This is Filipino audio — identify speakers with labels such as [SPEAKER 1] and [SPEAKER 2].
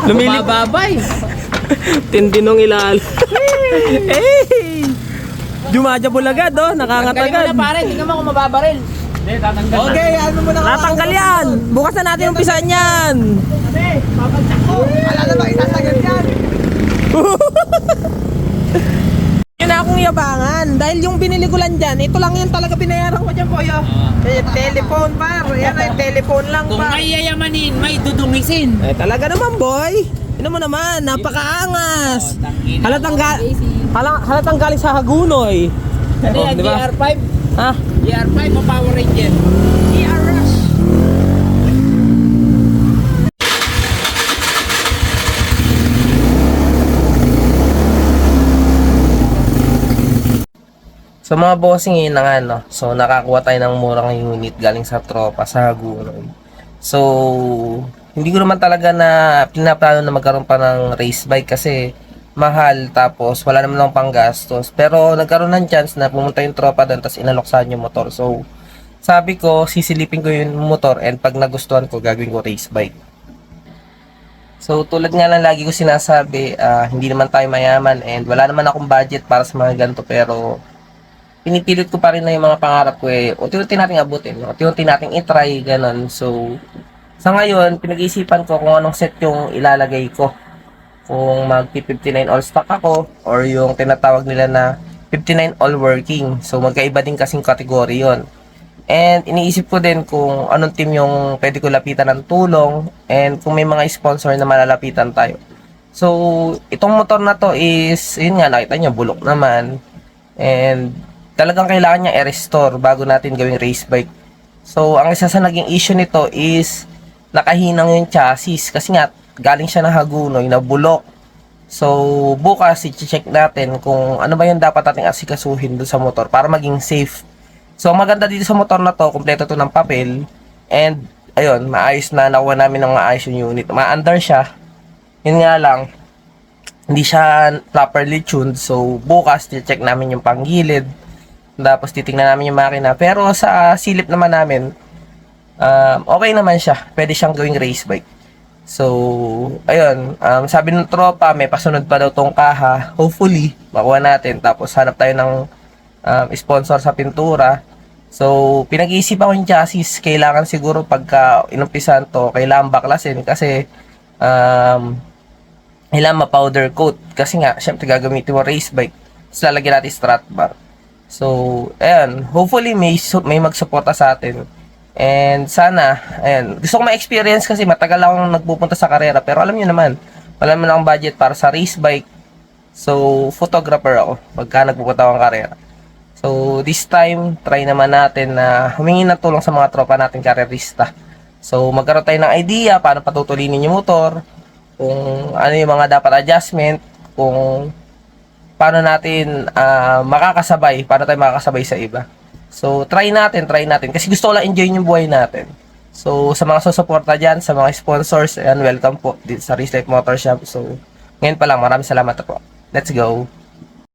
[SPEAKER 1] Lumilip.
[SPEAKER 2] Bababay.
[SPEAKER 1] Tindi nung ilal. Hey! Jumajabol agad, oh. Nakangat
[SPEAKER 2] Tanggalin mo
[SPEAKER 1] agad.
[SPEAKER 2] na pare, tingnan mo kung mababaril.
[SPEAKER 3] Okay, ano mo na
[SPEAKER 1] Natanggal yan. Bukas na natin umpisan yan.
[SPEAKER 3] Wala na ba itatagad yan?
[SPEAKER 1] Yun na akong yabangan. Dahil yung binili ko lang dyan, ito lang yung talaga binayaran ko dyan, Boyo. Telephone, par. Yan ay telephone lang,
[SPEAKER 2] Kung
[SPEAKER 1] par.
[SPEAKER 2] may yayamanin, may dudumisin.
[SPEAKER 1] Eh, talaga naman, boy. Yun mo naman, napakaangas. Halatang galing sa Hagunoy.
[SPEAKER 2] Ano
[SPEAKER 1] Oh,
[SPEAKER 2] yan,
[SPEAKER 1] di ba?
[SPEAKER 2] GR5?
[SPEAKER 1] Ha?
[SPEAKER 2] GR5 o Power Ranger?
[SPEAKER 1] GR Rush. So mga bossing yun na nga, no? So nakakuha tayo ng murang unit galing sa tropa sa Hagunoy. So hindi ko naman talaga na pinaplano na magkaroon pa ng race bike kasi mahal, tapos wala naman lang pang gastos. Pero nagkaroon ng chance na pumunta yung tropa doon, tapos inaloksahan yung motor. So sabi ko, sisilipin ko yung motor, and pag nagustuhan ko, gagawin ko race bike. So tulad nga lang lagi ko sinasabi, hindi naman tayo mayaman and wala naman akong budget para sa mga ganito, pero pinipilit ko pa rin na yung mga pangarap ko unti-unti nating abutin, unti-unti nating itry, ganun. So sa ngayon, pinag-iisipan ko kung anong set yung ilalagay ko. Kung mag-59 all stock ako or yung tinatawag nila na 59 all working. So magkaiba din kasing kategory yon. And iniisip ko din kung anong team yung pwede ko lapitan ng tulong and kung may mga sponsor na malalapitan tayo. So itong motor na to is, yun nga, nakita nyo, bulok naman. And talagang kailangan niya i-restore bago natin gawing race bike. So ang isa sa naging issue nito is nakahinang yung chassis kasi nga galing siya ng Hagunoy na bulok. So bukas i-check natin kung ano ba yung dapat nating asikasuhin doon sa motor para maging safe. So maganda dito sa motor na to, kompleto to ng papel, and ayun, maayos na, nakuha namin ng maayos yung unit. Ma-under siya, yun nga lang, hindi siya properly tuned. So bukas i-check namin yung panggilid, tapos titingnan namin yung makina. Pero sa silip naman namin, okay naman siya. Pwede siyang gawing race bike. So, ayun. Sabi ng tropa, may pasunod pa daw tong kaha. Hopefully, makuha natin. Tapos hanap tayo ng sponsor sa pintura. So, pinag-iisipan ko yung chassis. Kailangan siguro pagka inumpisan to, kailangan baklasin. Kasi, kailangan ma-powder coat. Kasi nga, syempre gagamitin mo race bike. Tapos lalagyan natin strut bar. So, ayan, hopefully may magsuporta sa atin. And sana, ayan, gusto ko ma-experience kasi matagal akong nagpupunta sa karera. Pero alam niyo naman, wala naman akong budget para sa race bike. So, photographer ako pagka nagpupunta akong karera. So, this time, try naman natin na humingi ng tulong sa mga tropa natin karerista. So, magkaroon tayo ng idea paano patutulinin yung motor, kung ano yung mga dapat adjustment, kung paano natin paano tayo makakasabay sa iba. So, try natin. Kasi gusto ko lang enjoy yung buhay natin. So, sa mga susuporta dyan, sa mga sponsors, and welcome po dito sa Race Life Motor Shop. So, ngayon pa lang, maraming salamat po. Let's go!